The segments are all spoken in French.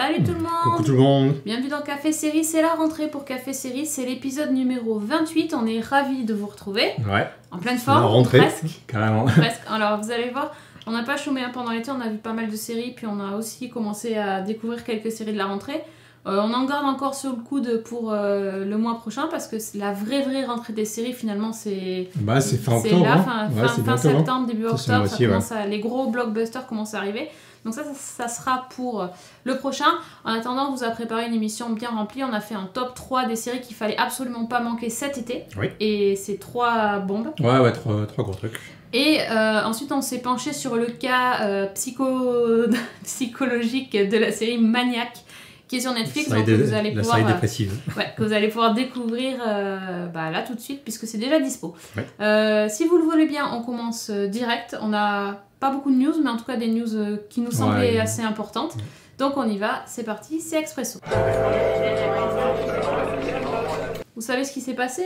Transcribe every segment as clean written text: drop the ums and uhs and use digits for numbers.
Salut tout le monde. Coucou tout le monde. Bienvenue dans Café Série, c'est la rentrée pour Café Série, c'est l'épisode numéro 28, on est ravis de vous retrouver. Ouais. En pleine forme, la rentrée, presque. Carrément. Presque. Alors vous allez voir, on n'a pas chômé pendant l'été, on a vu pas mal de séries, puis on a aussi commencé à découvrir quelques séries de la rentrée. On en garde encore sur le coude pour le mois prochain, parce que la vraie rentrée des séries, finalement, c'est... Bah c'est fin c'est octobre. là, Ouais, fin septembre, début octobre, moitié, les gros blockbusters commencent à arriver. Donc ça sera pour le prochain. En attendant, on vous a préparé une émission bien remplie. On a fait un top 3 des séries qu'il fallait absolument pas manquer cet été. Oui. Et c'est 3 bombes. Ouais, trois gros trucs. Et ensuite, on s'est penché sur le cas psychologique de la série Maniac, qui est sur Netflix. Donc que vous allez pouvoir, série dépressive. que vous allez pouvoir découvrir là tout de suite, puisque c'est déjà dispo. Ouais. Si vous le voulez bien, on commence direct. On a pas beaucoup de news, mais en tout cas des news qui nous semblaient assez importantes. Donc on y va, c'est parti, c'est Expresso. Vous savez ce qui s'est passé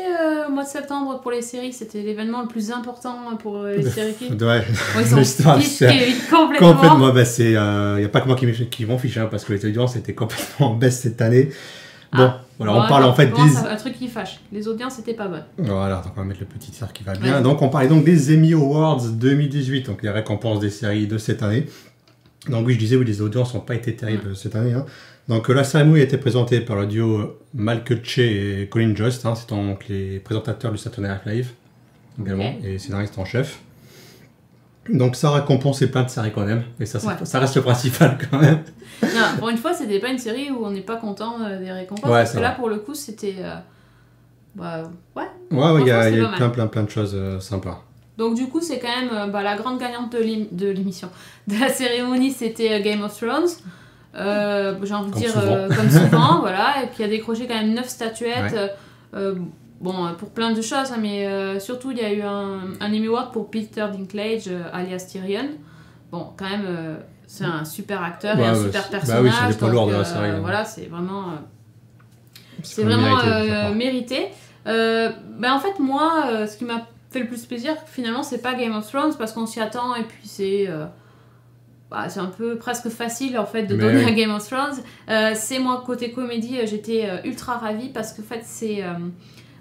au mois de septembre pour les séries? C'était l'événement le plus important pour les séries films. Ouais. Ils sont fichés complètement. Complètement, c'est... y a pas que moi qui m'en fiche, parce que les audiences étaient complètement en baisse cette année. Bon, voilà, on parle en fait des... Un truc qui fâche, les audiences étaient pas bonnes. Voilà, donc on va mettre le petit titre qui va bien. Ouais. Donc on parlait donc des Emmy Awards 2018, donc les récompenses des séries de cette année. Donc oui, je disais, les audiences n'ont pas été terribles cette année. Donc la cérémonie a été présentée par le duo Malke Che et Colin Jost, c'est donc les présentateurs du Saturday Night Live également, et scénaristes en chef. Donc ça récompensait plein de séries qu'on aime, et ça reste le principal quand même. Non, pour une fois, c'était pas une série où on n'est pas content des récompenses, parce que là, pour le coup, c'était... il y a eu plein de choses sympas. Donc du coup, c'est quand même la grande gagnante de l'émission. De la cérémonie, c'était Game of Thrones. J'ai envie de dire comme souvent, voilà. Et puis il a décroché quand même 9 statuettes. Pour plein de choses, mais surtout il y a eu un Emmy Award pour Peter Dinklage, alias Tyrion. Bon, quand même, c'est un super acteur et un super personnage. Bah oui, c'est des poids lourds de la série. Voilà, c'est vraiment mérité. En fait, moi, ce qui m'a fait le plus plaisir, finalement, c'est pas Game of Thrones, parce qu'on s'y attend, et puis c'est un peu presque facile, en fait, de donner à Game of Thrones. C'est moi, côté comédie, j'étais ultra ravie, parce que, en fait, c'est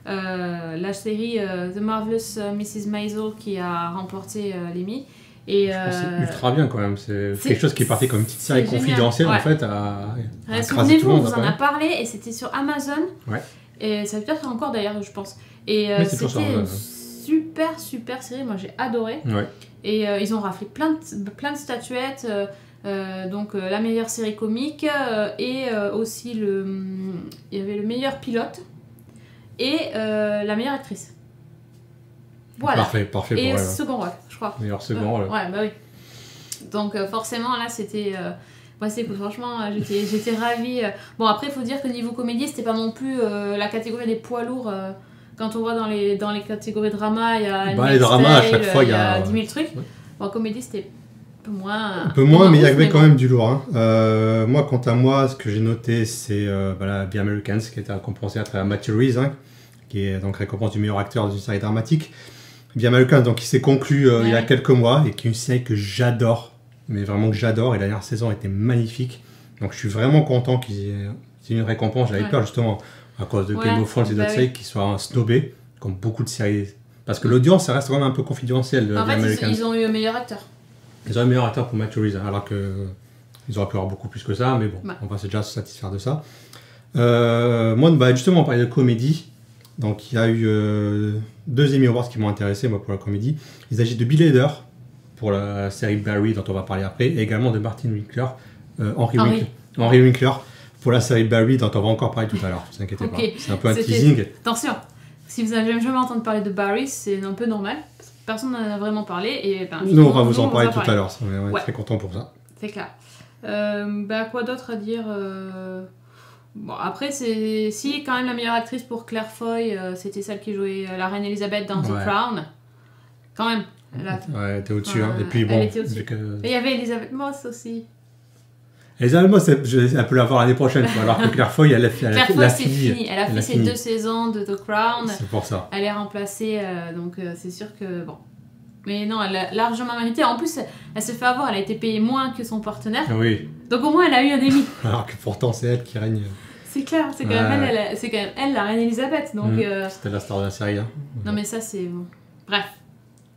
la série The Marvelous Mrs. Maisel qui a remporté l'Emmy. Et c'est ultra bien quand même, c'est quelque chose qui est parti comme une petite série confidentielle en fait souvenez-vous, on vous en a parlé et c'était sur Amazon, et ça peut être encore d'ailleurs je pense, et c'était une super série, moi j'ai adoré, et ils ont raflé plein de statuettes, donc la meilleure série comique, et aussi il y avait le meilleur pilote et la meilleure actrice. Voilà. Parfait. Et second rôle, je crois. Meilleur second rôle. Ouais, bah oui. Donc forcément, là, c'était... franchement, j'étais ravie. Bon, après, il faut dire que niveau comédie, c'était pas non plus la catégorie des poids lourds. Quand on voit dans les catégories drama, il y a... les dramas, à chaque fois, il y a 10 000 trucs. Bon, comédie, c'était un peu moins... mais il y avait quand même du lourd. Moi, quant à moi, ce que j'ai noté, c'est The Americans, qui a été récompensé à travers Matthew Rhys, qui est donc récompense du meilleur acteur d'une série dramatique. The Americans, donc qui s'est conclu il y a quelques mois, et qui est une série que j'adore, mais vraiment que j'adore, et la dernière saison était magnifique. Donc je suis vraiment content qu'ils aient une récompense. J'avais peur justement à cause de Game of Thrones et d'autres séries qui soient snobées, comme beaucoup de séries. Parce que l'audience, ça reste quand même un peu confidentiel de The Americans. Ils ont eu un meilleur acteur. Ils ont eu un meilleur acteur pour Matthew Rhys, alors qu'ils auraient pu avoir beaucoup plus que ça, mais bon, on va déjà se satisfaire de ça. Moi, justement, on parlait de comédie. Donc il y a eu 2 Emmy Awards qui m'ont intéressé moi pour la comédie. Il s'agit de Bill Hader pour la série Barry dont on va parler après, et également de Martin Winkler, Henry Winkler pour la série Barry dont on va encore parler tout à l'heure. Ne vous inquiétez pas, c'est un peu un teasing. Attention, si vous n'avez jamais entendu parler de Barry, c'est un peu normal. Personne n'en a vraiment parlé, et nous on va vous en parler tout à l'heure. On est très content pour ça. C'est clair. Quoi d'autre à dire? Bon, après, si quand même la meilleure actrice pour Claire Foy, c'était celle qui jouait la reine Elisabeth dans The Crown. Quand même. Elle était au-dessus. Et puis bon. Et il y avait Elisabeth Moss aussi. Elisabeth Moss, elle peut l'avoir l'année prochaine. Alors que Claire Foy, elle a fini. Elle a fait ses 2 saisons de The Crown. C'est pour ça. Elle est remplacée, donc c'est sûr que bon. Mais non, elle a largement mérité. En plus, elle s'est fait avoir, elle a été payée moins que son partenaire. Oui. Donc au moins, elle a eu un Emmy. Alors que pourtant, c'est elle qui règne. C'est clair, c'est quand même elle, la reine Elisabeth. Donc, C'était la star de la série. Hein. Non, mais ça, c'est... Bref,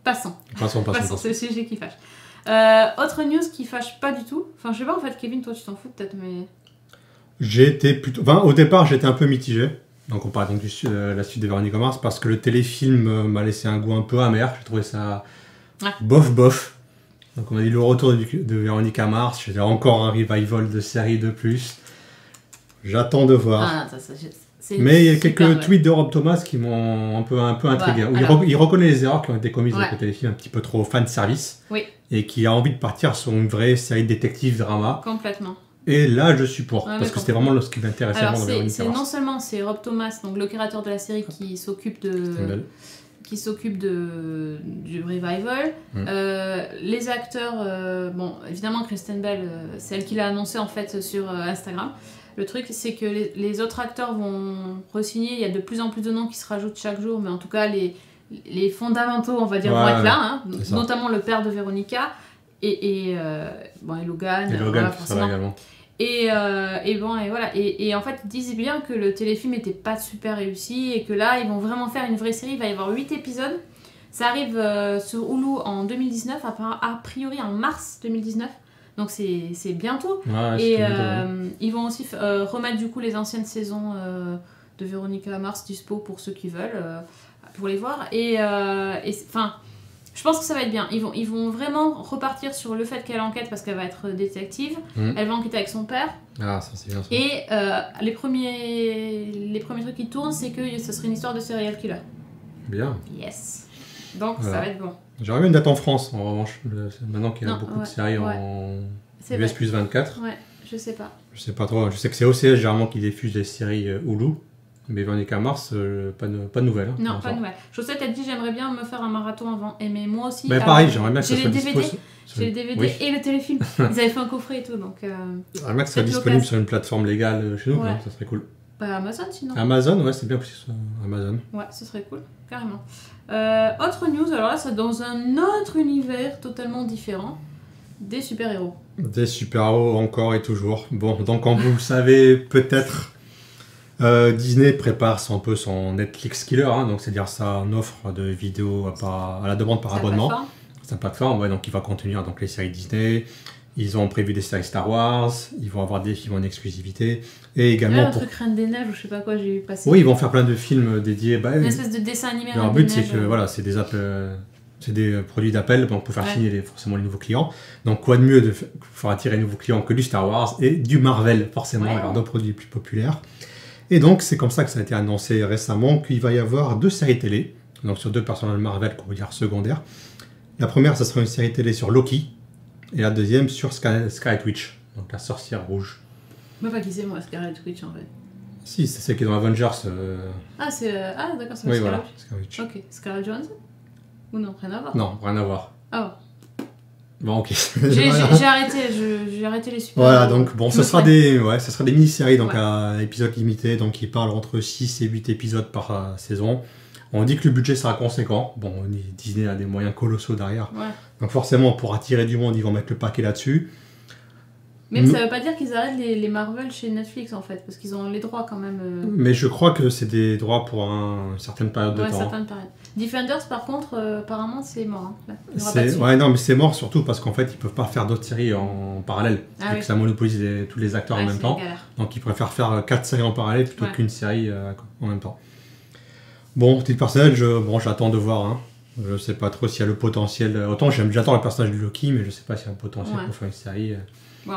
passons. Passons. C'est le sujet qui fâche. Autre news qui fâche pas du tout. Enfin, je sais pas, en fait, Kevin, toi, tu t'en fous peut-être, mais... J'ai été plutôt... Enfin, au départ, j'étais un peu mitigé. Donc, on parle donc de la suite de Véronica Mars, parce que le téléfilm m'a laissé un goût un peu amer. J'ai trouvé ça bof. Donc, on a dit le retour de Véronica Mars. J'ai encore un revival de série de plus. J'attends de voir. Mais il y a quelques tweets de Rob Thomas qui m'ont un peu intrigué. Il reconnaît les erreurs qui ont été commises avec le téléfilm un petit peu trop fan service. Oui. Et qui a envie de partir sur une vraie série de détective drama. Complètement. Et là, je suis pour. Parce que c'était vraiment ce qui m'intéressait dans Véronica Mars. Non seulement c'est Rob Thomas, donc le créateur de la série, qui s'occupe du revival. Les acteurs, bon, évidemment Kristen Bell, c'est elle qui l'a annoncé en fait sur Instagram. Le truc, c'est que les autres acteurs vont re-signer. Il y a de plus en plus de noms qui se rajoutent chaque jour, mais en tout cas, les fondamentaux, on va dire, vont être là. Hein, notamment le père de Véronica et Logan. Et Logan qui sera là également. Et voilà. Et en fait, ils disent bien que le téléfilm n'était pas super réussi et que là, ils vont vraiment faire une vraie série. Il va y avoir 8 épisodes. Ça arrive sur Hulu en 2019, a priori en mars 2019. Donc c'est bientôt. Et ils vont aussi remettre du coup les anciennes saisons de Véronica Mars dispo pour ceux qui veulent, pour les voir. Et enfin, je pense que ça va être bien. Ils vont vraiment repartir sur le fait qu'elle enquête parce qu'elle va être détective. Elle va enquêter avec son père. Ah, ça c'est bien ça. Et les premiers trucs qui tournent, c'est que ce serait une histoire de serial killer. Bien. Yes. Donc ça va être bon. J'aurais bien une date en France, en revanche. Maintenant qu'il y a beaucoup de séries en US plus 24. Ouais, je sais pas. Je sais pas trop. Je sais que c'est OCS généralement qui diffuse des séries Hulu. Mais Véronica Mars, pas de nouvelles. Non, pas de nouvelles. Chaussette a dit j'aimerais bien me faire un marathon avant. Mais moi aussi. Bah, pareil, j'aimerais bien que ça soit disponible. J'ai les DVD et le téléfilm. Ils avaient fait un coffret et tout. Donc, j'aimerais bien que ça soit disponible sur une plateforme légale chez nous. Ouais. Ça serait cool. Bah, Amazon sinon. Amazon, ouais, c'est bien possible. Amazon. Ouais, ce serait cool. Carrément. Autre news, alors là, c'est dans un autre univers totalement différent. Des super-héros. Des super-héros encore et toujours. Bon, donc comme vous le savez, peut-être, Disney prépare un peu son Netflix killer, hein, donc c'est-à-dire sa offre de vidéos à la demande par abonnement. Sa plateforme, ouais, donc il va contenir donc, les séries Disney. Ils ont prévu des séries Star Wars, ils vont avoir des films en exclusivité. Et également. Un truc Reine des Neiges ou je sais pas quoi, j'ai vu passer. Oui, ils vont faire plein de films dédiés. Une espèce de dessin animé. Leur but, c'est que voilà, c'est des produits d'appel pour faire signer forcément les nouveaux clients. Donc, quoi de mieux pour attirer les nouveaux clients que du Star Wars et du Marvel, forcément, leurs deux produits les plus populaires. Et donc, c'est comme ça que ça a été annoncé récemment qu'il va y avoir 2 séries télé, donc sur 2 personnages Marvel, qu'on peut dire secondaires. La première, ça sera une série télé sur Loki. Et la deuxième sur Scarlet Witch, donc la sorcière rouge. Moi, pas qui c'est, moi, Scarlet Witch, en fait. Si, c'est celle qui est dans Avengers. Ah, c'est... Ah, d'accord, c'est Scarlet Witch. Ok, Scarlett Johansson. Ou non, rien à voir. Non, rien à voir. Ah bon, ok. J'ai arrêté les super. Voilà, donc bon, ça sera des mini-séries, donc à épisodes limités, donc qui parlent entre 6 et 8 épisodes par saison. On dit que le budget sera conséquent. Bon, Disney a des moyens colossaux derrière. Ouais. Donc forcément, pour attirer du monde, ils vont mettre le paquet là-dessus. Mais ça veut pas dire qu'ils arrêtent les Marvel chez Netflix, en fait, parce qu'ils ont les droits quand même. Mais je crois que c'est des droits pour une certaine période de temps. Certaine période. Defenders, par contre, apparemment, c'est mort. Hein. Ouais, non, mais c'est mort surtout parce qu'en fait, ils peuvent pas faire d'autres séries en parallèle. Que ça monopolise tous les acteurs en même temps. Donc, ils préfèrent faire 4 séries en parallèle plutôt qu'une série en même temps. Bon, petit personnage, j'attends de voir. Hein. Je sais pas trop s'il y a le potentiel. Autant j'adore le personnage de Loki, mais je sais pas s'il y a un potentiel pour faire une série. Bon.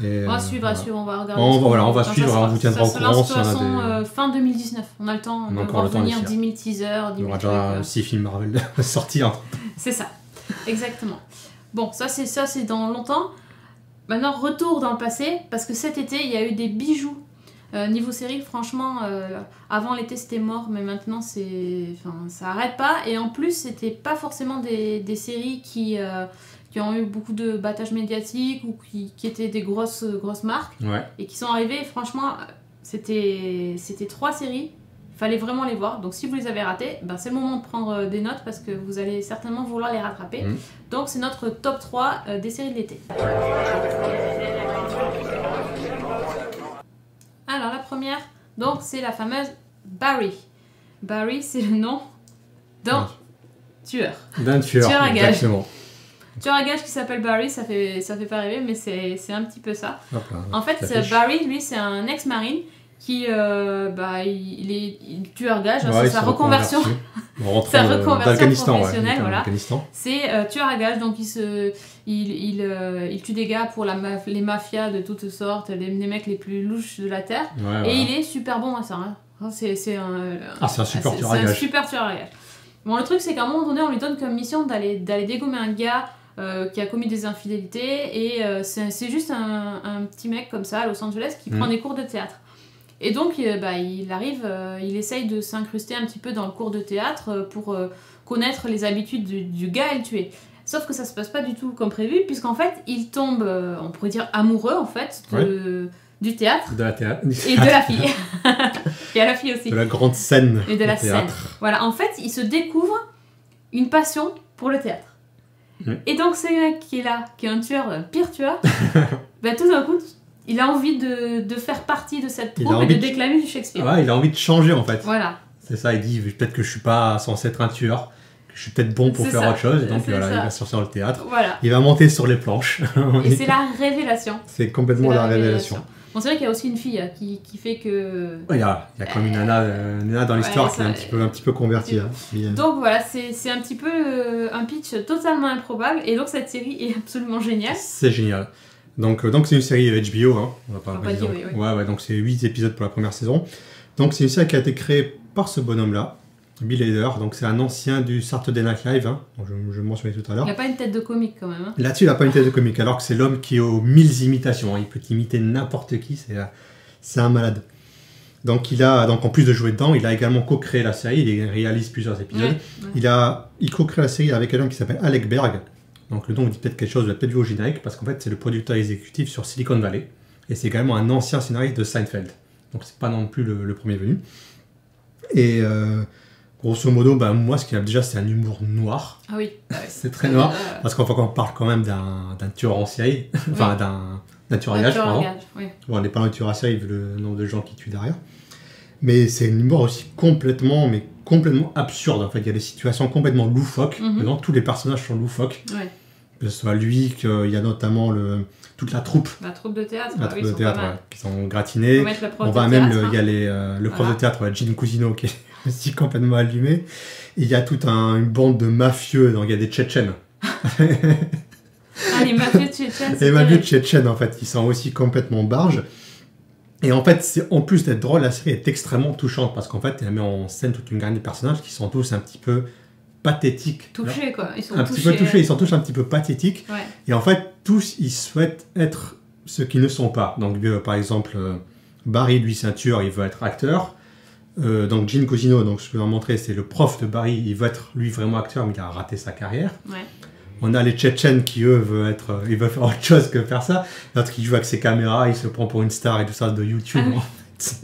On va suivre, on va regarder. On va suivre, on vous tiendra au courant. De toute façon, fin 2019, on a le temps de revenir 10 000 teasers. Il y aura déjà 6 films Marvel sortis. C'est ça, exactement. Bon, ça c'est dans longtemps. Maintenant, retour dans le passé, parce que cet été, il y a eu des bijoux. Niveau série, franchement, avant l'été c'était mort, mais maintenant ça arrête pas. Et en plus, c'était pas forcément des séries qui ont eu beaucoup de battage médiatique ou qui étaient des grosses marques et qui sont arrivées. Franchement, c'était 3 séries. fallait vraiment les voir. Donc si vous les avez ratés, ben, c'est le moment de prendre des notes parce que vous allez certainement vouloir les rattraper. Donc c'est notre top 3 des séries de l'été. Alors la première, donc c'est la fameuse Barry. Barry, c'est le nom d'un tueur. D'un tueur à gage. Exactement. Tueur à gage qui s'appelle Barry, ça fait pas rêver, mais c'est un petit peu ça. En fait, Barry, lui, c'est un ex-marine qui il est tueur gage, c'est sa reconversion. Sa reconversion professionnelle, voilà. C'est tueur à gage, donc il tue des gars pour les mafias de toutes sortes, les mecs les plus louches de la terre. Et il est super bon à ça. Hein. C'est un super tueur à gage. C'est un super tueur à gage. Bon, le truc, c'est qu'à un moment donné, on lui donne comme mission d'aller dégommer un gars qui a commis des infidélités, et c'est juste un petit mec comme ça à Los Angeles qui prend des cours de théâtre. Et donc il arrive, il essaye de s'incruster un petit peu dans le cours de théâtre pour connaître les habitudes du gars et le tuer. Sauf que ça se passe pas du tout comme prévu, puisqu'en fait il tombe, on pourrait dire amoureux en fait, du théâtre. De la théâtre. Et de la fille. Il y a la fille aussi. De la grande scène. Et de la scène. Voilà, en fait il se découvre une passion pour le théâtre. Et donc ce mec qui est là, qui est un tueur, un pire tueur, tout d'un coup il a envie de faire partie de cette troupe et de déclamer du Shakespeare. Ouais, il a envie de changer en fait. Voilà. C'est ça, il dit peut-être que je suis pas censé être un tueur, que je suis peut-être bon pour faire autre chose, et donc voilà, il va sortir dans le théâtre. Voilà. Il va monter sur les planches. Et c'est la révélation. C'est complètement la révélation. Bon, c'est vrai qu'il y a aussi une fille qui fait que... Il y a quand même une nana dans l'histoire qui est un petit peu convertie. Hein. Donc voilà, c'est un petit peu un pitch totalement improbable, et donc cette série est absolument géniale. C'est génial. Donc c'est une série HBO, hein. On va pas dire. Oui. Ouais, donc c'est 8 épisodes pour la première saison. Donc c'est une série qui a été créée par ce bonhomme-là, Bill Hader. Donc c'est un ancien du Saturday Night Live, hein, dont je mentionnais tout à l'heure. Il n'a pas une tête de comique quand même. Hein. Là-dessus, il n'a pas une tête de comique, alors que c'est l'homme qui est aux 1000 imitations. Hein. Il peut imiter n'importe qui, c'est un malade. Donc en plus de jouer dedans, il a également co-créé la série, il réalise plusieurs épisodes. Il co-crée la série avec quelqu'un qui s'appelle Alec Berg. Donc le nom vous dit peut-être quelque chose, vous l'avez peut-être vu au générique, parce qu'en fait c'est le producteur exécutif sur Silicon Valley, et c'est également un ancien scénariste de Seinfeld. Donc c'est pas non plus le premier venu. Et grosso modo, moi ce qu'il y a déjà, c'est un humour noir. Ah oui. C'est très noir, parce qu'on parle quand même d'un tueur en série, enfin d'un tueur à gage, pardon. Oui. Bon, on n'est pas un tueur à série vu le nombre de gens qui tuent derrière. Mais c'est un humour aussi complètement absurde. En fait, il y a des situations complètement loufoques. Dedans, tous les personnages sont loufoques. Ouais. Que ce soit lui, qu'il y a notamment toute la troupe. La troupe de théâtre. La troupe de théâtre, qui sont gratinés. On va même, il y a le prof de théâtre, Gene Cousineau, qui est aussi complètement allumé. Et il y a toute une bande de mafieux. Donc il y a des Tchétchènes. Les mafieux tchétchènes. Les mafieux tchétchènes, en fait, qui sont aussi complètement barges. Et en fait, en plus d'être drôle, la série est extrêmement touchante parce qu'en fait, elle met en scène toute une gamme de personnages qui sont tous un petit peu pathétiques. Touchés, quoi. Ils sont petit peu touchés, ils sont tous un petit peu pathétiques. Ouais. Et en fait, tous, ils souhaitent être ce qu'ils ne sont pas. Donc, par exemple, Barry, lui, c'est un tueur, il veut être acteur. Donc, Gene Cousineau, donc, ce que je vais vous montrer, c'est le prof de Barry, il veut être, lui, vraiment acteur, mais il a raté sa carrière. Ouais. On a les Tchétchènes qui, eux, veulent faire autre chose que faire ça. L'autre qui joue avec ses caméras, il se prend pour une star et tout ça de YouTube. Ah oui. En fait.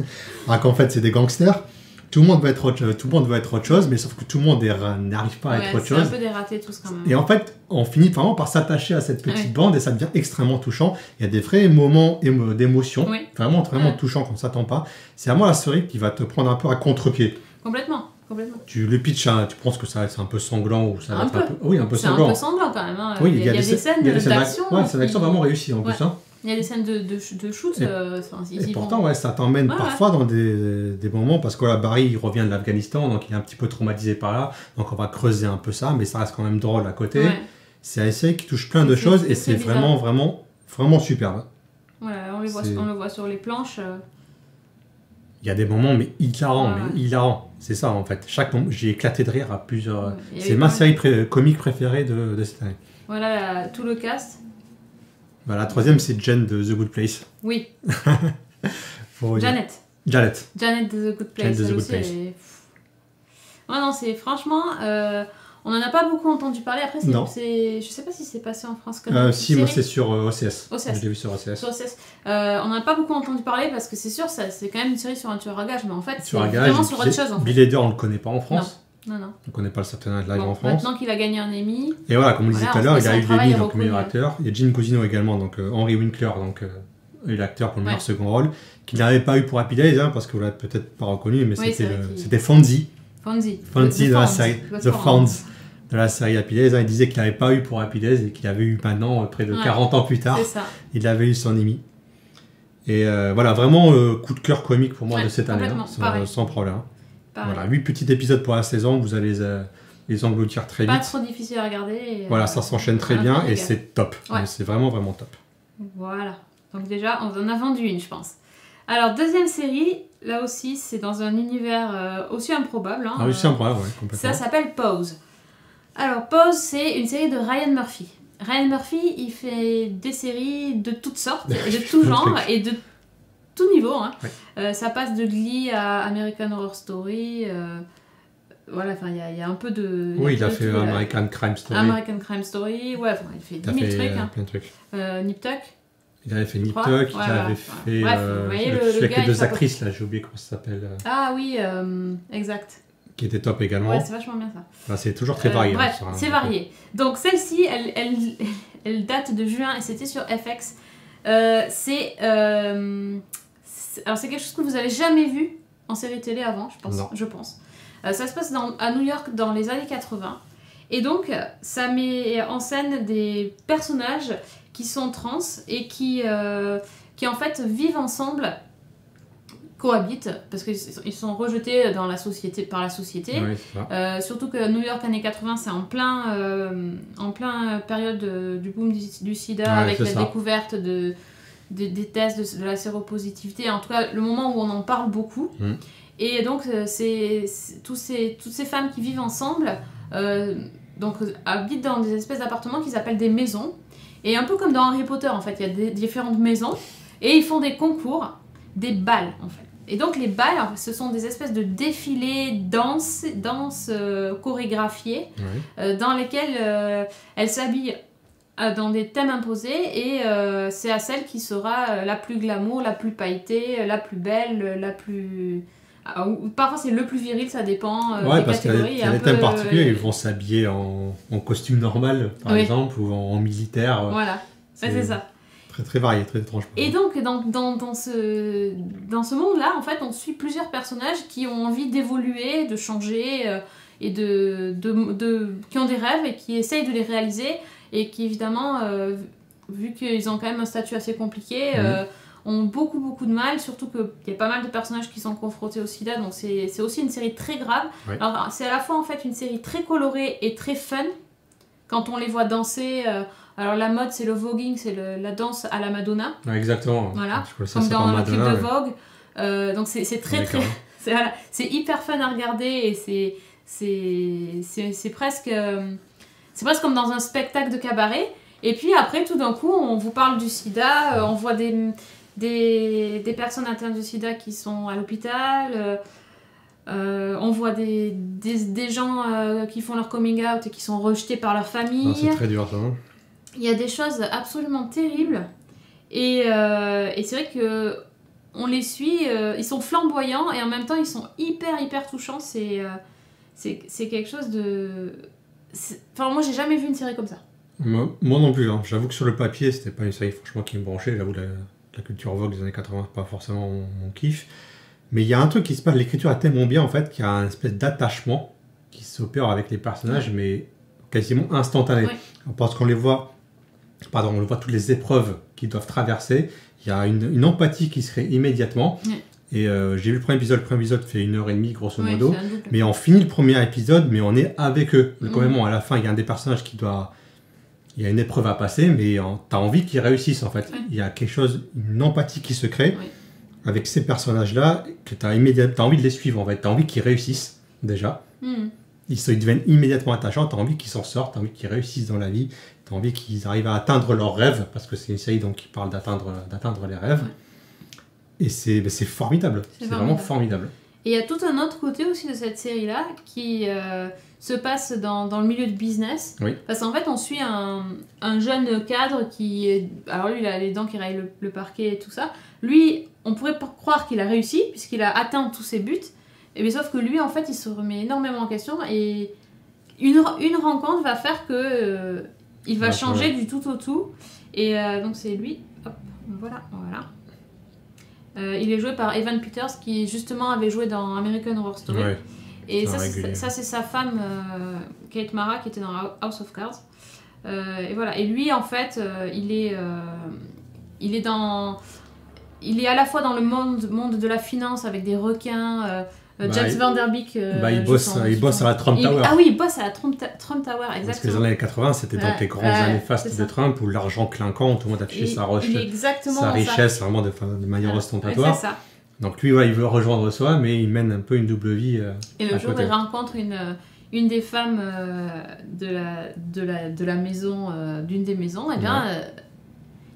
Alors qu'en fait, c'est des gangsters. Tout le monde veut être autre chose, mais sauf que tout le monde n'arrive pas à être autre chose. C'est un peu des ratés tous quand même. Et en fait, on finit vraiment par s'attacher à cette petite bande et ça devient extrêmement touchant. Il y a des vrais moments d'émotion, vraiment touchant qu'on ne s'attend pas. C'est vraiment la série qui va te prendre un peu à contre-pied. Complètement. Le pitch, hein, tu penses que c'est un peu sanglant ou ça va être un peu... Oui, un peu sanglant. C'est un peu sanglant quand même. Hein. Oui, il y a des scènes d'action. Ouais, c'est une action vraiment réussie en plus. Hein. Il y a des scènes de shoot. Et pourtant, ça t'emmène parfois dans des moments, parce que là, Barry, il revient de l'Afghanistan, donc il est un petit peu traumatisé par là, donc on va creuser un peu ça, mais ça reste quand même drôle à côté. Ouais. C'est un essai qui touche plein de choses, et c'est vraiment superbe. Voilà, on le voit sur les planches. Il y a des moments, mais hilarants. C'est ça, en fait. J'ai éclaté de rire à plusieurs... C'est ma série comique préférée de cette année. Voilà, tout le cast. Bah, la troisième, c'est Jen de The Good Place. Oui. Janet de The Good Place. Ouais, non, c'est franchement... On n'en a pas beaucoup entendu parler. Après, je sais pas si c'est passé en France comme si, moi c'est sur OCS. Je l'ai vu sur OCS. On n'en a pas beaucoup entendu parler parce que c'est sûr, c'est quand même une série sur un tueur à gages, mais en fait, c'est vraiment sur autre chose. En fait. Bill Hader, on le connaît pas en France. Non. On ne connaît pas le Saturday Night Live en France. Maintenant qu'il a gagné un Emmy. Et voilà, comme on disait tout à l'heure, il a eu l'Emmy, donc meilleur acteur. Il y a Gene Cousineau également, donc Henry Winkler, donc l'acteur pour le meilleur second rôle, qu'il n'avait pas eu pour Happy Days, parce que vous l'avez peut-être pas reconnu, mais c'était Fonzie. Fonzie de la série The Fonz de la série Happy Days. Il disait qu'il n'avait pas eu pour Happy Days et qu'il avait eu maintenant, près de 40 ans plus tard, il avait eu son Emmy. Et voilà, vraiment coup de cœur comique pour moi de cette année, sans problème. Voilà, 8 petits épisodes pour la saison, vous allez les engloutir très vite. Pas trop difficile à regarder. Voilà, ça s'enchaîne très bien et c'est top. C'est vraiment top. Voilà, donc déjà on en a vendu une, je pense. Alors, deuxième série, là aussi, c'est dans un univers aussi improbable. Aussi improbable, complètement. Ça s'appelle Pose. Alors, Pose, c'est une série de Ryan Murphy. Ryan Murphy, il fait des séries de toutes sortes, et de tout genre, et de tout niveau. Ça passe de Glee à American Horror Story. Voilà, enfin, il y a un peu de... Oui, il a fait American Crime Story. American Crime Story, ouais, enfin, il fait 10 000 trucs. Plein de trucs. Nip Tuck. Il avait fait Nip Tuck, il avait fait... Bref, vous voyez, le gars, avec deux actrices, là, j'ai oublié comment ça s'appelle. Ah oui, exact. Qui était top également. Ouais, c'est vachement bien ça. Enfin, c'est toujours très varié. Bref, c'est varié. Donc celle-ci, elle date de juin et c'était sur FX. Alors c'est quelque chose que vous n'avez jamais vu en série télé avant, je pense. Ça se passe à New York dans les années 80. Et donc, ça met en scène des personnages qui sont trans et qui en fait vivent ensemble, cohabitent, parce qu'ils sont rejetés par la société. Oui, surtout que New York années 80, c'est en plein période du boom du sida, avec la découverte des tests de la séropositivité, en tout cas le moment où on en parle beaucoup. Et donc toutes ces femmes qui vivent ensemble habitent dans des espèces d'appartements qu'ils appellent des maisons. Et un peu comme dans Harry Potter, en fait, il y a des différentes maisons et ils font des concours, des balles en fait. Et donc les balles, ce sont des espèces de défilés, danses chorégraphiées, dans lesquelles elles s'habillent dans des thèmes imposés et c'est à celle qui sera la plus glamour, la plus pailletée, la plus belle, la plus... Parfois c'est le plus viril, ça dépend des parce catégories. Il y a des thèmes particuliers, ils vont s'habiller en costume normal par exemple ou en militaire. Voilà, c'est ça. Très très varié, très étrange. Et donc dans ce monde-là, en fait, on suit plusieurs personnages qui ont envie d'évoluer, de changer et qui ont des rêves et qui essayent de les réaliser et qui évidemment, vu qu'ils ont quand même un statut assez compliqué, ont beaucoup de mal, surtout qu'il y a pas mal de personnages qui sont confrontés au sida, donc c'est aussi une série très grave. Alors c'est à la fois en fait une série très colorée et très fun, quand on les voit danser. Alors la mode c'est le voguing, c'est la danse à la Madonna. Exactement. Voilà, comme dans le clip de Vogue. Donc c'est très c'est hyper fun à regarder et c'est presque comme dans un spectacle de cabaret. Et puis après tout d'un coup on vous parle du sida, on voit des personnes atteintes du sida qui sont à l'hôpital, on voit des gens qui font leur coming out et qui sont rejetés par leur famille. C'est très dur ça. Il y a des choses absolument terribles et c'est vrai que on les suit, ils sont flamboyants et en même temps ils sont hyper touchants. C'est quelque chose de... Enfin moi j'ai jamais vu une série comme ça. Moi non plus, j'avoue que sur le papier c'était pas une série franchement qui me branchait, j'avoue la culture Vogue des années 80 c'est pas forcément mon kiff, mais il y a un truc qui se passe, l'écriture est tellement bien en fait qu'il y a une espèce d'attachement qui s'opère avec les personnages mais quasiment instantané, parce qu'on les voit, on voit toutes les épreuves qu'ils doivent traverser, il y a une empathie qui se crée immédiatement. Et j'ai vu le premier épisode fait 1h30 grosso modo, mais on finit le premier épisode mais on est avec eux, quand même à la fin il y a un des personnages il y a une épreuve à passer, mais t'as envie qu'ils réussissent en fait. Il y a quelque chose, une empathie qui se crée avec ces personnages-là, que t'as envie de les suivre en fait. T'as envie qu'ils réussissent déjà. Ils deviennent immédiatement attachants, t'as envie qu'ils s'en sortent, t'as envie qu'ils réussissent dans la vie, t'as envie qu'ils arrivent à atteindre leurs rêves, parce que c'est une série donc, qui parle d'atteindre les rêves. Et c'est formidable, c'est vraiment formidable. Et il y a tout un autre côté aussi de cette série-là qui se passe dans le milieu de business. Oui. Parce qu'en fait, on suit un jeune cadre qui... Alors lui, il a les dents qui rayent le parquet et tout ça. Lui, on pourrait croire qu'il a réussi, puisqu'il a atteint tous ses buts. Et bien, sauf que lui, en fait, il se remet énormément en question. Et une rencontre va faire que il va changer du tout au tout. Et donc, c'est lui. Hop, voilà. Il est joué par Evan Peters qui justement avait joué dans American Horror Story. Ouais, et ça c'est sa femme Kate Mara qui était dans House of Cards. Et voilà. Et lui en fait il est à la fois dans le monde de la finance avec des requins. James Van Der Beek. Il bosse à la Trump Tower. Ah oui, il bosse à la Trump Tower, exactement. Parce que les années 80, c'était donc les grandes années fastes de Trump où l'argent clinquant, tout le monde affichait sa richesse vraiment de manière ostentatoire. C'est ça. Donc lui, il veut rejoindre soi, mais il mène un peu une double vie. Et le jour où il rencontre une des femmes de la maison, d'une des maisons, et bien,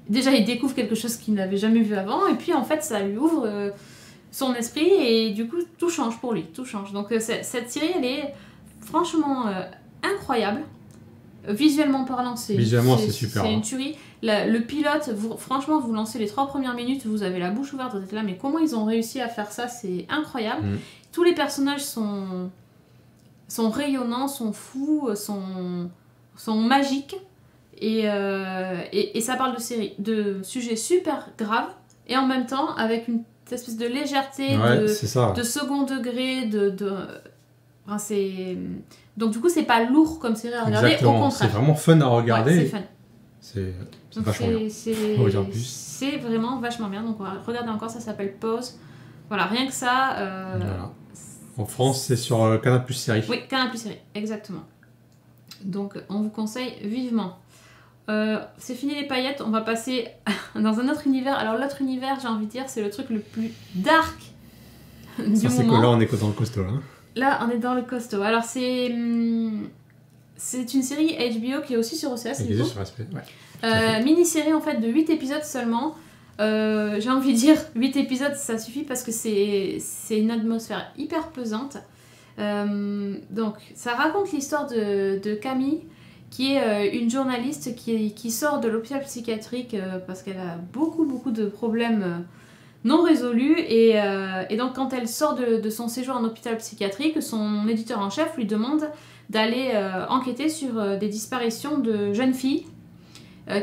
déjà il découvre quelque chose qu'il n'avait jamais vu avant, et puis en fait ça lui ouvre son esprit, et du coup tout change pour lui, tout change. Donc cette série, elle est franchement incroyable. Visuellement parlant, c'est super. C'est une tuerie. Le pilote, franchement, vous lancez les 3 premières minutes, vous avez la bouche ouverte, vous êtes là, mais comment ils ont réussi à faire ça, c'est incroyable. Tous les personnages sont rayonnants, sont fous, sont magiques, et ça parle de sujets super graves, et en même temps avec une espèce de légèreté, de second degré, donc du coup c'est pas lourd comme série à regarder. Exactement. Au contraire, c'est vraiment fun à regarder. C'est fun. C'est vachement bien. C'est vraiment vachement bien. Donc regardez encore, ça s'appelle Pause. Voilà, rien que ça. Voilà. En France, c'est sur Canal+ Série. Oui, Canal+ Série, exactement. Donc on vous conseille vivement. C'est fini les paillettes, on va passer dans un autre univers. Alors l'autre univers, j'ai envie de dire, c'est le truc le plus dark du moment. C'est que là, on est dans le costaud. Hein. Là, on est dans le costaud. Alors c'est une série HBO qui est aussi sur OCS. Mini-série en fait de 8 épisodes seulement. J'ai envie de dire 8 épisodes, ça suffit parce que c'est une atmosphère hyper pesante. Donc ça raconte l'histoire de Camille, qui est une journaliste qui sort de l'hôpital psychiatrique parce qu'elle a beaucoup de problèmes non résolus, et donc quand elle sort de son séjour en hôpital psychiatrique, son éditeur en chef lui demande d'aller enquêter sur des disparitions de jeunes filles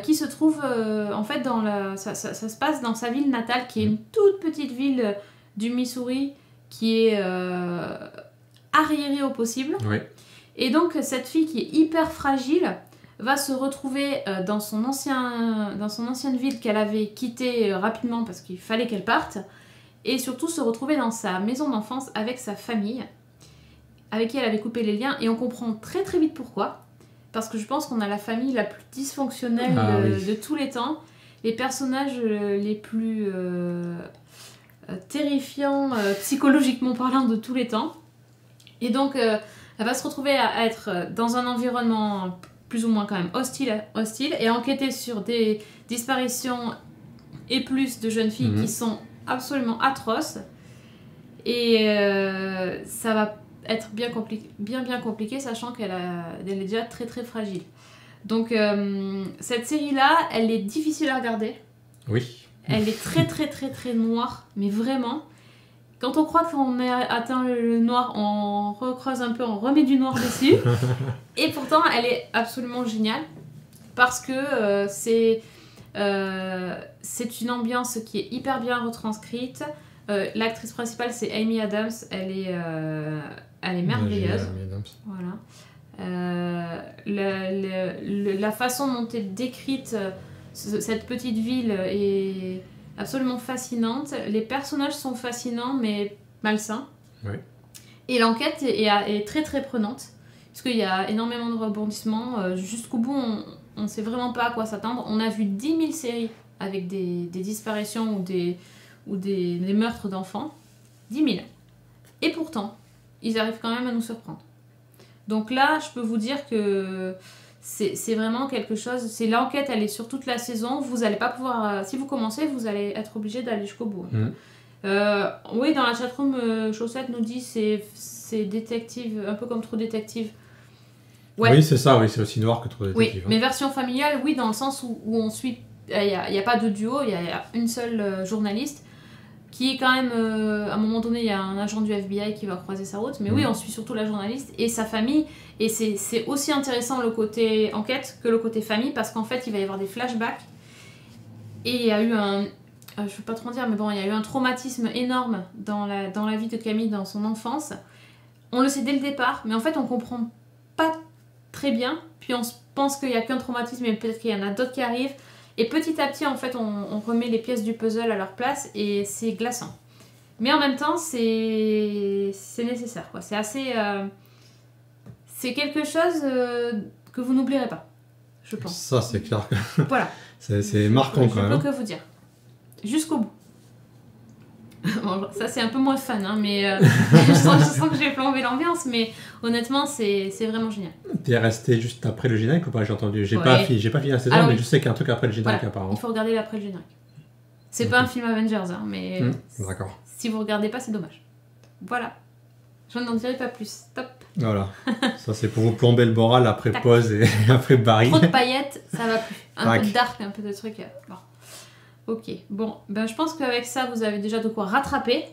qui se trouvent en fait ça se passe dans sa ville natale, qui est une toute petite ville du Missouri qui est arriérée au possible. Oui. Et donc cette fille qui est hyper fragile va se retrouver dans son ancienne ville qu'elle avait quittée rapidement parce qu'il fallait qu'elle parte, et surtout se retrouver dans sa maison d'enfance avec sa famille avec qui elle avait coupé les liens, et on comprend très très vite pourquoi, parce que je pense qu'on a la famille la plus dysfonctionnelle de tous les temps, les personnages les plus terrifiants psychologiquement parlant de tous les temps, et donc elle va se retrouver à être dans un environnement plus ou moins quand même hostile et enquêter sur des disparitions et plus de jeunes filles qui sont absolument atroces, et ça va être bien compliqué, sachant qu'elle est déjà très très fragile. Donc cette série là, elle est difficile à regarder. Oui. Elle est très très très très noire, mais vraiment. Quand on croit qu'on a atteint le noir, on recreuse un peu, on remet du noir dessus. Et pourtant, elle est absolument géniale. Parce que c'est une ambiance qui est hyper bien retranscrite. L'actrice principale, c'est Amy Adams. Elle est merveilleuse. Voilà. La façon dont est décrite cette petite ville est absolument fascinante. Les personnages sont fascinants mais malsains. Oui. Et l'enquête est très très prenante, puisqu'il y a énormément de rebondissements. Jusqu'au bout, on ne sait vraiment pas à quoi s'attendre. On a vu 10 000 séries avec des disparitions ou des meurtres d'enfants. 10 000. Et pourtant, ils arrivent quand même à nous surprendre. Donc là, je peux vous dire que c'est vraiment quelque chose. C'est l'enquête, elle est sur toute la saison. Vous n'allez pas pouvoir. Si vous commencez, vous allez être obligé d'aller jusqu'au bout. Oui, dans la chatroom, Chaussette nous dit c'est détective, un peu comme True Detective. Ouais. Oui, c'est ça, oui, c'est aussi noir que True Detective. Oui, mais version familiale, oui, dans le sens où on suit... Il n'y a pas de duo, il y a une seule journaliste qui est quand même... à un moment donné, il y a un agent du FBI qui va croiser sa route, mais oui, on suit surtout la journaliste et sa famille. Et c'est aussi intéressant le côté enquête que le côté famille, parce qu'en fait, il va y avoir des flashbacks. Et il y a eu un... je ne veux pas trop en dire, mais bon, il y a eu un traumatisme énorme dans la vie de Camille dans son enfance. On le sait dès le départ, mais en fait, on comprend pas très bien. Puis on pense qu'il n'y a qu'un traumatisme, mais peut-être qu'il y en a d'autres qui arrivent. Et petit à petit, en fait, on remet les pièces du puzzle à leur place et c'est glaçant. Mais en même temps, c'est nécessaire, quoi. C'est assez... c'est quelque chose que vous n'oublierez pas, je pense. Ça, c'est clair. Voilà. C'est marquant, quand même. Je peux que vous dire. Jusqu'au bout. Bon, ça, c'est un peu moins fun, hein, mais je sens que j'ai plombé l'ambiance, mais honnêtement, c'est vraiment génial. T'es resté juste après le générique ou pas? J'ai entendu. J'ai pas fini la saison, mais je sais qu'il y a un truc après le générique, voilà. apparemment. Il faut regarder après le générique. C'est pas un film Avengers, hein, mais d'accord. Si vous regardez pas, c'est dommage. Voilà. Je n'en dirai pas plus. Stop. Voilà. Ça, c'est pour vous plomber le moral après pause et après Barry. Trop de paillettes, ça va plus. Un peu de dark, un peu de trucs. Bon. Ok, bon, ben je pense qu'avec ça, vous avez déjà de quoi rattraper.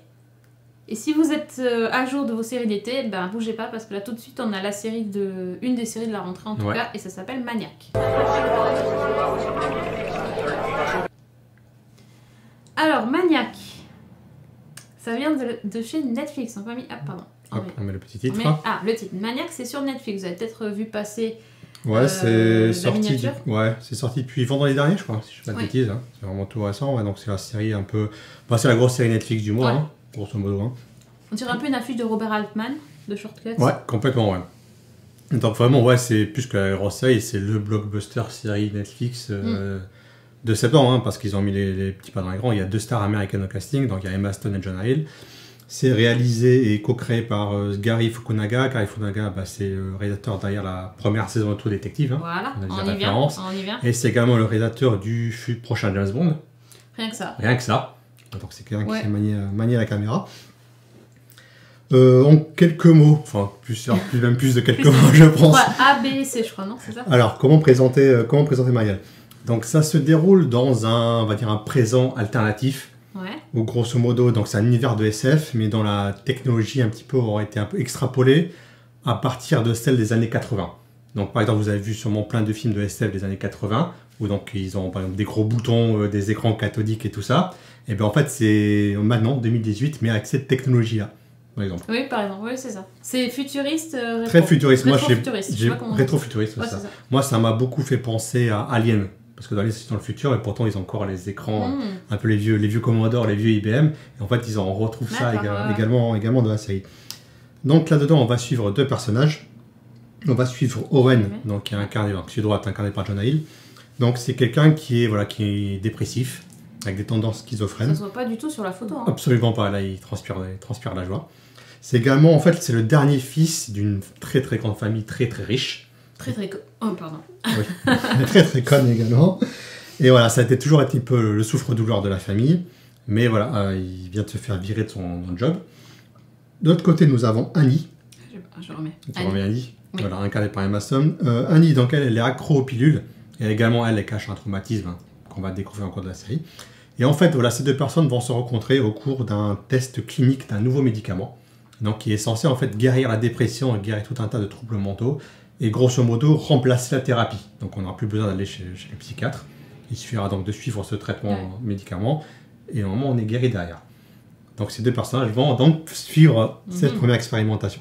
Et si vous êtes à jour de vos séries d'été, ben bougez pas, parce que là tout de suite, on a une des séries de la rentrée en tout cas, et ça s'appelle Maniac. Alors, Maniac, ça vient de chez Netflix, on a mis... Ah, pardon. On met le petit titre. Le titre. Maniac, c'est sur Netflix, vous avez peut-être vu passer... Ouais, c'est sorti. C'est sorti depuis vendredi dernier, je crois, si je ne fais pas de bêtises. Hein. C'est vraiment tout récent. Ouais, donc c'est la série un peu. Bah, c'est la grosse série Netflix du mois, grosso modo. Hein. On dirait un peu une affiche de Robert Altman, de Shortcuts. Ouais, complètement, ouais. Donc vraiment, ouais, c'est plus que la grosse série, c'est le blockbuster série Netflix de septembre, hein, parce qu'ils ont mis les petits pas dans les grands. Il y a 2 stars américaines au casting, donc il y a Emma Stone et Jonah Hill. C'est réalisé et co-créé par Gary Fukunaga. Gary Fukunaga, c'est le réalisateur derrière la première saison de True Detective. Hein. Voilà, on y vient. Et c'est également le réalisateur du prochain James Bond. Rien que ça. Rien que ça. Donc c'est quelqu'un qui sait manier la caméra. En quelques mots, enfin même plus de quelques mots, je pense. A, B, C, je crois, non? C'est ça? Alors, comment présenter Maniac? Donc ça se déroule dans on va dire un présent alternatif. Ouais. Ou grosso modo, donc c'est un univers de SF, mais dont la technologie un petit peu aurait été un peu extrapolée à partir de celle des années 80. Donc par exemple, vous avez vu sûrement plein de films de SF des années 80, où donc ils ont par exemple des gros boutons, des écrans cathodiques et tout ça. Et bien en fait, c'est maintenant 2018, mais avec cette technologie-là, par exemple. Oui, par exemple, oui, c'est ça. C'est futuriste, rétro. Très futuriste. Rétro-futuriste, c'est ça. Moi, ça m'a beaucoup fait penser à Alien. Parce que dans le futur, et pourtant ils ont encore les écrans, un peu les vieux Commodore, les vieux IBM, et en fait ils en retrouvent ça également dans la série. Donc là-dedans, on va suivre 2 personnages. On va suivre Owen, donc, qui est incarné, sud-droite, incarné par Jonah Hill. Donc c'est quelqu'un qui est dépressif, avec des tendances schizophrènes. Ça se voit pas du tout sur la photo. Hein. Absolument pas, là il transpire la joie. C'est également, en fait, c'est le dernier fils d'une très très grande famille, très très riche. Oh, pardon. Oui, très très conne également. Et voilà, ça a toujours été un peu le souffre-douleur de la famille. Mais voilà, il vient de se faire virer de son job. De l'autre côté, nous avons Annie. Je remets. Tu remets Annie. Oui. Voilà, incarnée par Emma Stone. Annie, donc elle est accro aux pilules. Et également, elle cache un traumatisme qu'on va découvrir au cours de la série. Et en fait, voilà, ces 2 personnes vont se rencontrer au cours d'un test clinique d'un nouveau médicament. Donc, qui est censé en fait guérir la dépression et guérir tout un tas de troubles mentaux. Et grosso modo, remplacer la thérapie. Donc on n'aura plus besoin d'aller chez les psychiatres. Il suffira donc de suivre ce traitement médicament. Et au moment, on est guéri derrière. Donc ces 2 personnages vont donc suivre cette première expérimentation.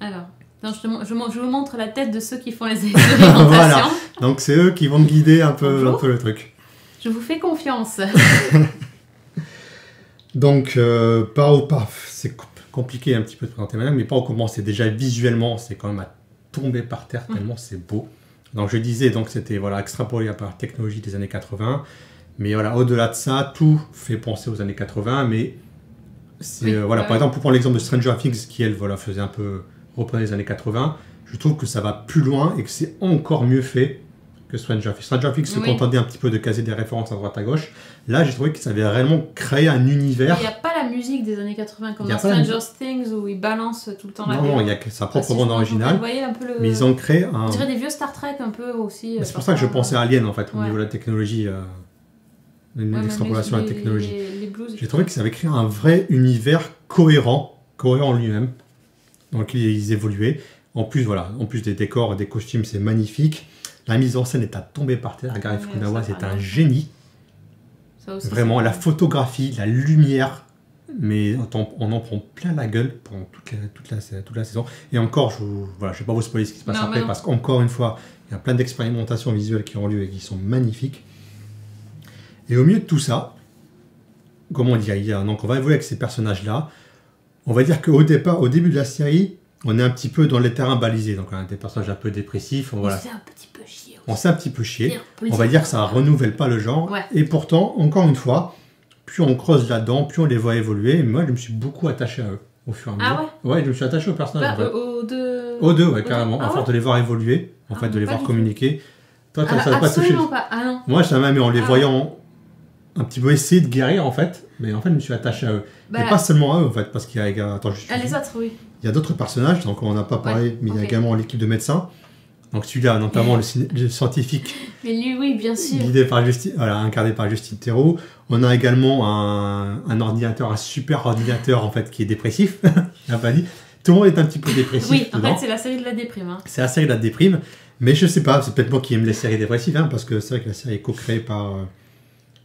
Alors, je vous montre la tête de ceux qui font les expérimentations. Voilà. Donc c'est eux qui vont guider un peu le truc. Je vous fais confiance. Donc, c'est compliqué un petit peu de présenter Maniac, mais par où commencer. Déjà visuellement, c'est quand même à tomber par terre tellement c'est beau. Donc je disais, donc c'était extrapolé par la technologie des années 80, mais voilà, au-delà de ça, tout fait penser aux années 80, mais c'est par exemple, pour prendre l'exemple de Stranger Things qui elle faisait un peu reprenait les années 80, je trouve que ça va plus loin et que c'est encore mieux fait que Stranger Things. Stranger Things se contentait un petit peu de caser des références à droite à gauche. Là, j'ai trouvé que ça avait réellement créé un univers. Il n'y a pas la musique des années 80 comme dans Stranger Things où ils balancent tout le temps la Non, il y a sa propre bande originale. Mais ils ont créé un... On dirait des vieux Star Trek un peu aussi. C'est pour ça que je pensais à Alien en fait, au niveau de la technologie, une extrapolation de la technologie. J'ai trouvé qu'ils avaient créé un vrai univers cohérent en lui-même, dans lequel ils évoluaient. En plus des décors et des costumes, c'est magnifique. La mise en scène est à tomber par terre. Gary Fukunaga, c'est un génie. Aussi, vraiment, la photographie, la lumière, mais on en prend plein la gueule pendant toute la saison. Et encore, je ne vais pas vous spoiler ce qui se passe après, parce qu'encore une fois, il y a plein d'expérimentations visuelles qui ont lieu et qui sont magnifiques. Et au milieu de tout ça, comme on dit, donc on va évoluer avec ces personnages-là. On va dire qu'au départ, au début de la série, on est un petit peu dans les terrains balisés. Donc on a des personnages un peu dépressifs. On s'est un petit peu chié. On va dire que ça ne renouvelle pas le genre. Ouais. Et pourtant, encore une fois, plus on creuse là-dedans, plus on les voit évoluer. Et moi, je me suis beaucoup attaché à eux au fur et à mesure. Ah ouais. Ouais, je me suis attaché aux personnages. En fait. Aux deux, ouais, carrément. À force de les voir évoluer, en fait, de les voir communiquer. Toi, ça n'a pas touché. Pas. Ah non. Moi, ça m'a mis en les voyant un petit peu essayer de guérir, en fait. Mais en fait, je me suis attaché à eux. Et pas seulement à eux, en fait, parce qu'il y a... Attends, les autres, oui. Il y a d'autres personnages, donc on n'a pas parlé, mais il y a également l'équipe de médecins. Donc celui-là, notamment le scientifique. Mais lui, oui, bien sûr. Incarné par Justin Theroux. On a également un super ordinateur, en fait, qui est dépressif. Il n'a pas dit. Tout le monde est un petit peu dépressif. Oui, en fait, c'est la série de la déprime. Hein. C'est la série de la déprime. Mais je sais pas, c'est peut-être moi qui aime les séries dépressives, parce que c'est vrai que la série est co-créée par...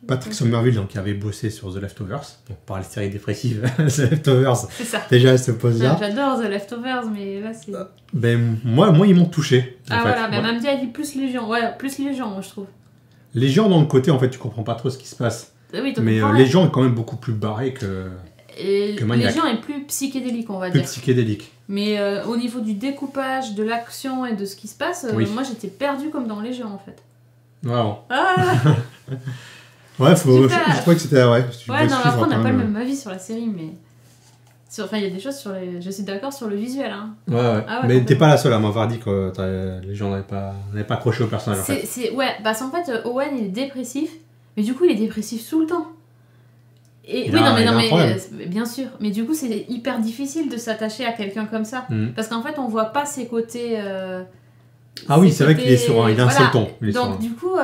Patrick Somerville, donc, qui avait bossé sur The Leftovers, donc par la série dépressive The Leftovers. C'est ça. Déjà, elle se pose là. J'adore The Leftovers, mais là, c'est... moi, ils m'ont touché. Voilà, mais Mamdi a dit plus Légion. Ouais, plus Légion, moi, je trouve. Légion, dans le côté, en fait, tu comprends pas trop ce qui se passe. Oui, mais Légion est quand même beaucoup plus barré que Maniac. Légion est plus psychédélique, on va dire. Plus psychédélique. Mais au niveau du découpage, de l'action et de ce qui se passe, moi, j'étais perdue comme dans Légion, en fait. Wow. Ouais, je crois que c'était... Ouais, non, après, on n'a pas le même avis sur la série, mais... Enfin, il y a des choses sur les... Je suis d'accord sur le visuel, hein. Ouais. Mais t'es pas la seule à m'avoir dit que les gens n'avaient pas accroché au personnage, en fait. Ouais, parce qu'en fait, Owen, il est dépressif, mais du coup, il est dépressif tout le temps. Et... bien sûr. Mais du coup, c'est hyper difficile de s'attacher à quelqu'un comme ça. Parce qu'en fait, on voit pas ses côtés... oui, c'est vrai qu'il est sur il a un seul ton. Donc, du coup...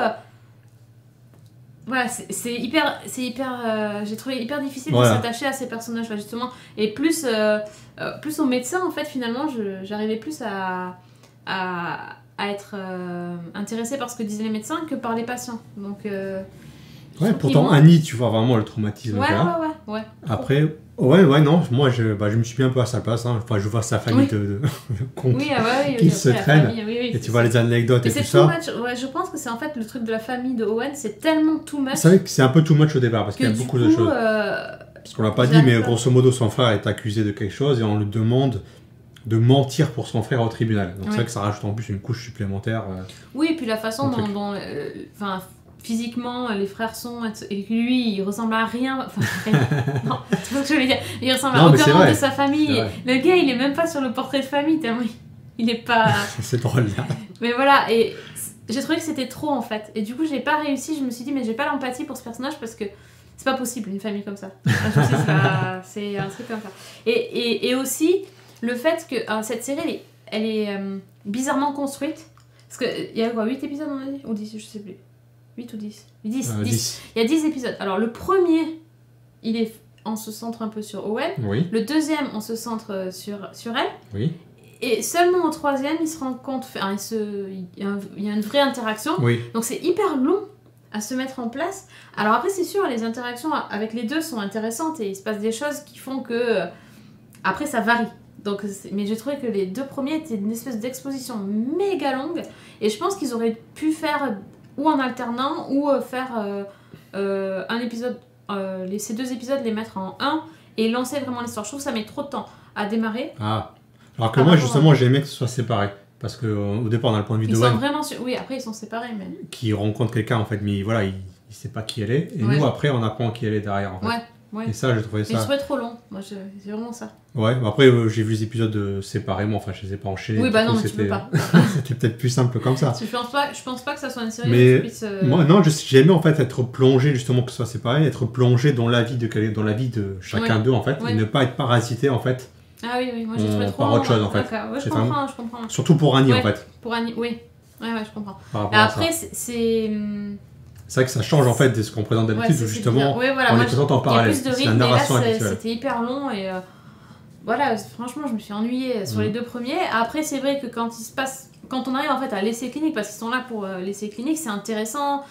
Voilà, c'est hyper j'ai trouvé hyper difficile de s'attacher à ces personnages-là, justement. Et plus aux médecins, en fait, finalement, j'arrivais plus à être intéressée par ce que disaient les médecins que par les patients. Donc, pourtant, Annie, tu vois vraiment le traumatisme. Ouais. Après, non, moi, je me suis mis un peu à sa place. Hein. Enfin, je vois sa famille de cons qui se traînent. Et tu vois les anecdotes et tout ça. Je pense que c'est en fait le truc de la famille de Owen, c'est tellement too much. C'est vrai que c'est un peu too much au départ, parce qu'il y a beaucoup de choses. Parce qu'on l'a pas dit, mais grosso modo, son frère est accusé de quelque chose et on lui demande de mentir pour son frère au tribunal. Donc c'est vrai que ça rajoute en plus une couche supplémentaire. Oui, et puis la façon dont physiquement les frères sont, et que lui il ressemble à rien, non, c'est pas ce que je veux dire, il ressemble à aucun membre de sa famille. Le gars il est même pas sur le portrait de famille tellement il est pas... c'est drôle là. Mais voilà, et j'ai trouvé que c'était trop en fait, et du coup j'ai pas réussi, je me suis dit mais j'ai pas l'empathie pour ce personnage parce que c'est pas possible une famille comme ça. C'est un truc comme ça. Et aussi le fait que cette série elle est bizarrement construite, parce qu'il y a quoi, 8 épisodes on a dit, ou 10, je sais plus. 8 ou 10 10. Il y a 10 épisodes. Alors le premier, on se centre un peu sur Owen. Oui. Le deuxième, on se centre sur elle. Oui. Et seulement au troisième, il se rend compte... il y a une vraie interaction. Oui. Donc c'est hyper long à se mettre en place. Alors après, c'est sûr, les interactions avec les deux sont intéressantes et il se passe des choses qui font que... après, ça varie. Donc, mais j'ai trouvé que les deux premiers étaient une espèce d'exposition méga longue. Et je pense qu'ils auraient pu faire... ou en alternant, ou faire un épisode, ces 2 épisodes, les mettre en un, et lancer vraiment l'histoire. Je trouve que ça met trop de temps à démarrer. Alors que moi, justement, j'ai aimé que ce soit séparé. Parce qu'au départ, on a le point de vue de Owen. Oui, après, ils sont séparés, mais... Qui rencontre quelqu'un, en fait, mais voilà, il sait pas qui elle est. Et nous, après, on apprend qui elle est derrière, en fait. Et ça, j'ai trouvé ça... Mais je trouvais trop long. Moi, c'est vraiment ça. Ouais, après, j'ai vu les épisodes séparément. Enfin, je les ai pas enchaînés. Oui, bah non, mais tu peux pas. C'était peut-être plus simple comme ça. Je pense pas que ça soit une série mais moi, non, j'ai aimé en fait être plongé, justement, que ce soit séparé, être plongé dans la vie de chacun d'eux, en fait, et ne pas être parasité, en fait. Ah oui, moi j'ai trouvé trop par autre chose, en fait. Ouais, je comprends. Surtout pour Annie, en fait. Pour Annie, oui. Ouais, je comprends. Après, c'est vrai que ça change en fait de ce qu'on présente d'habitude, justement, on les présente en parallèle. Il y a plus de rythme, mais là c'était hyper long et voilà, franchement je me suis ennuyée sur les 2 premiers. Après c'est vrai que quand on arrive en fait à l'essai clinique, parce qu'ils sont là pour l'essai clinique, c'est intéressant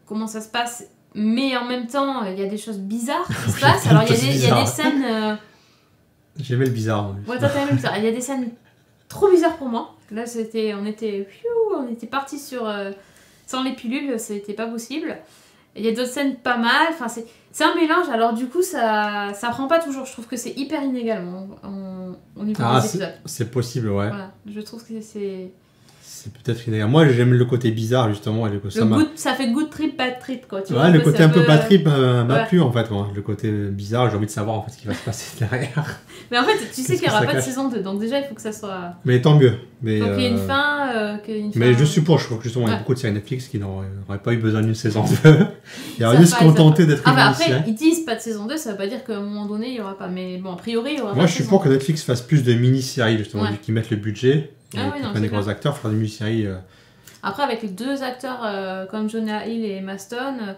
comment ça se passe, mais en même temps il y a des choses bizarres qui se passent. Alors il y a des scènes... J'aimais le bizarre. Ouais, toi t'aimais le bizarre. Il y a des scènes trop bizarres pour moi. Là on était partis sur... sans les pilules, c'était pas possible. Il y a d'autres scènes pas mal. Enfin, c'est un mélange. Alors du coup, ça prend pas toujours. Je trouve que c'est hyper inégal au niveau des épisodes. C'est possible, ouais. Voilà. Je trouve que c'est peut-être inégal. Moi, j'aime le côté bizarre, justement. Ça fait good trip, bad trip, quoi. Tu vois, le côté un peu bad trip m'a plu, en fait. Moi. Le côté bizarre, j'ai envie de savoir en fait ce qui va se passer derrière. Mais en fait, tu sais qu'il n'y aura pas de saison 2. Donc déjà, il faut que ça soit... Mais tant mieux. Mais, donc il y a une fin... Mais je suppose, je crois que justement, il y a beaucoup de séries Netflix qui n'auraient pas eu besoin d'une saison 2. Il aurait dû se contenter d'être une mini-série. Après, ils disent pas de saison 2, ça veut pas dire qu'à un moment donné, il n'y aura pas. Mais bon, a priori, il y aura pas. Moi, je suis pour que Netflix fasse plus de mini-séries, justement, vu qu'ils mettent le budget. Et qu'ils des gros acteurs, faire des mini-séries... Après, avec les 2 acteurs comme Jonah Hill et Emma Stone,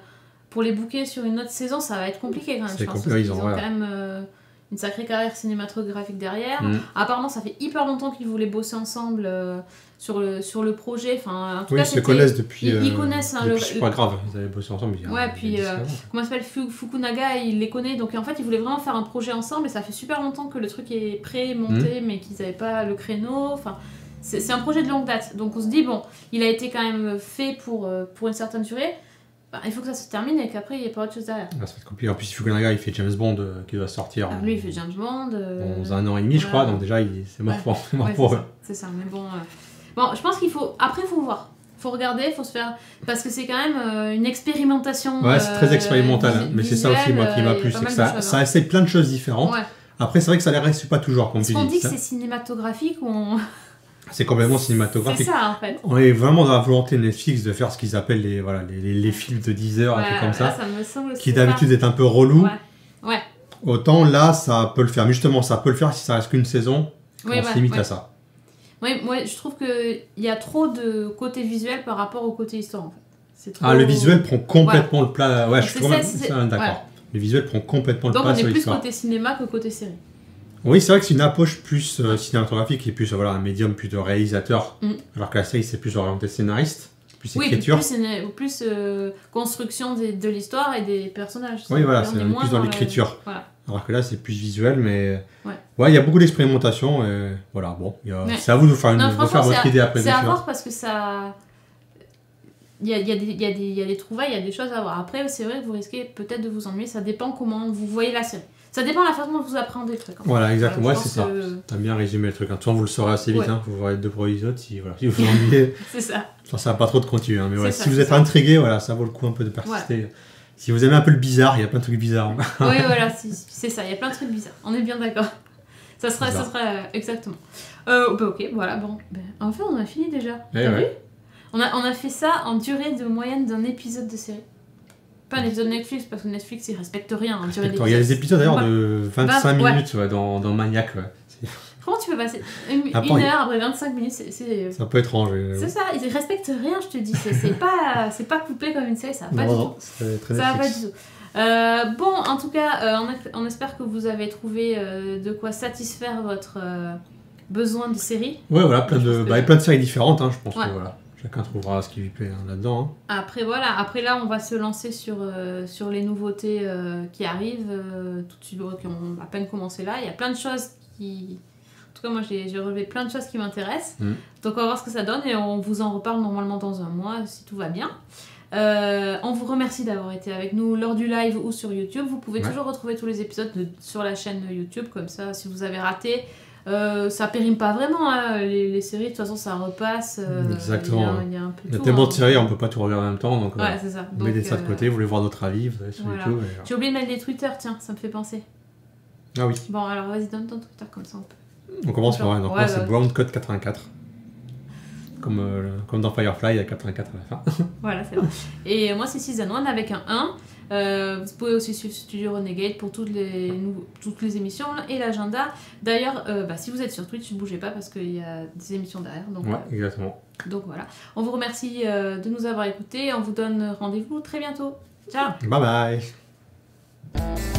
pour les booker sur une autre saison, ça va être compliqué quand même. C'est compliqué, ils ont quand même une sacrée carrière cinématographique derrière. Apparemment, ça fait hyper longtemps qu'ils voulaient bosser ensemble sur le projet. Enfin, en tout cas, ils se connaissent depuis. Ils connaissent. C'est pas grave, ils avaient bossé ensemble. Puis comment s'appelle Fukunaga, il les connaît. Donc en fait, ils voulaient vraiment faire un projet ensemble et ça fait super longtemps que le truc est prêt, monté, mais qu'ils n'avaient pas le créneau. Enfin. C'est un projet de longue date, donc on se dit, bon, il a été quand même fait pour une certaine durée, il faut que ça se termine et qu'après il n'y ait pas autre chose derrière. Ça va être compliqué. En plus, Fukunaga, il fait James Bond qui doit sortir lui, il fait James Bond. Dans 1 an et demi, je crois, donc déjà, c'est mort pour eux. C'est ça, mais bon... Bon, je pense qu'il faut... Après, il faut voir. Il faut regarder, il faut se faire... Parce que c'est quand même une expérimentation. Ouais, c'est très expérimental, mais c'est ça aussi, moi, qui m'a plu, c'est que ça essaie plein de choses différentes. Après, c'est vrai que ça ne les reste pas toujours, comme tu dis. On dit que c'est cinématographique ou... C'est complètement cinématographique. C'est ça, en fait. On est vraiment dans la volonté de Netflix de faire ce qu'ils appellent les films de 10 heures, un truc comme ça, me semble qui d'habitude est un peu relou. Ouais. Autant là, ça peut le faire. Mais justement, ça peut le faire si ça reste qu'une saison. On se limite à ça. Oui, moi, je trouve qu'il y a trop de côté visuel par rapport au côté histoire, en fait. Le visuel prend complètement le plat. Ouais, je suis d'accord. Voilà. Le visuel prend complètement le pas sur l'histoire. Donc on est plus côté cinéma que côté série. Oui, c'est vrai que c'est une approche plus cinématographique et plus un médium plus de réalisateur, alors que la série c'est plus orienté scénariste, plus écriture. Plus construction de l'histoire et des personnages. Oui, voilà, c'est plus dans l'écriture. Voilà. Alors que là c'est plus visuel, mais il y a beaucoup d'expérimentation. Et voilà, bon, c'est à vous de faire votre idée après. C'est à voir parce que ça... Il y a des trouvailles, il y a des choses à voir. Après, c'est vrai que vous risquez peut-être de vous ennuyer, ça dépend comment vous voyez la série. Ça dépend de la façon dont vous apprenez le truc. Voilà, exactement. Ouais, c'est ça. T'as bien résumé le truc. De toute façon, vous le saurez assez vite. Vous verrez 2 épisodes si vous vous ennuyez. C'est ça. Ça va pas trop de continuer. Mais si vous êtes intrigué, ça vaut le coup un peu de persister. Si vous aimez un peu le bizarre, il y a plein de trucs bizarres. Oui, voilà, c'est ça. Il y a plein de trucs bizarres. On est bien d'accord. Ça sera exactement. Ok, voilà. Bon, en fait, on a fini déjà. T'as vu ? On a fait ça en durée de moyenne d'un épisode de série. Pas un épisode Netflix, parce que Netflix, ils respectent rien. Il y a des épisodes d'ailleurs de 25 minutes dans Maniac. Comment tu peux passer une heure après 25 minutes c'est un peu étrange. C'est ça, ils respectent rien, je te dis. C'est pas coupé comme une série, ça va pas du tout. Ça va pas du tout. Bon, en tout cas, on espère que vous avez trouvé de quoi satisfaire votre besoin de série. Ouais, voilà, plein de séries différentes, je pense que voilà. Chacun trouvera ce qui lui plaît là-dedans. Après là, on va se lancer sur les nouveautés qui arrivent tout de suite, qui ont à peine commencé là. Il y a plein de choses qui... En tout cas, moi, j'ai relevé plein de choses qui m'intéressent. Donc, on va voir ce que ça donne et on vous en reparle normalement dans un mois, si tout va bien. On vous remercie d'avoir été avec nous lors du live ou sur YouTube. Vous pouvez toujours retrouver tous les épisodes sur la chaîne YouTube. Comme ça, si vous avez raté... Ça périme pas vraiment, hein. Les séries, de toute façon, ça repasse. Exactement. Il y a un peu il y a tout, tellement de séries, on peut pas tout regarder en même temps. Donc, ouais, c'est ça. Vous mettez ça de côté, vous voulez voir notre avis, vous allez sur YouTube. J'ai oublié de mettre les Twitter, tiens, ça me fait penser. Ah oui. Bon, alors vas-y, donne ton Twitter comme ça on peut. On commence par un. Donc, moi, c'est BrownCode84. Comme dans Firefly, il y a 84 à la fin. Voilà, c'est vrai. Et moi, c'est Season 1 avec un 1. Vous pouvez aussi suivre Studio Renegade pour toutes les émissions et l'agenda. D'ailleurs, si vous êtes sur Twitch, ne bougez pas parce qu'il y a des émissions derrière. Donc, ouais, exactement. Donc voilà. On vous remercie de nous avoir écoutés. On vous donne rendez-vous très bientôt. Ciao. Bye bye.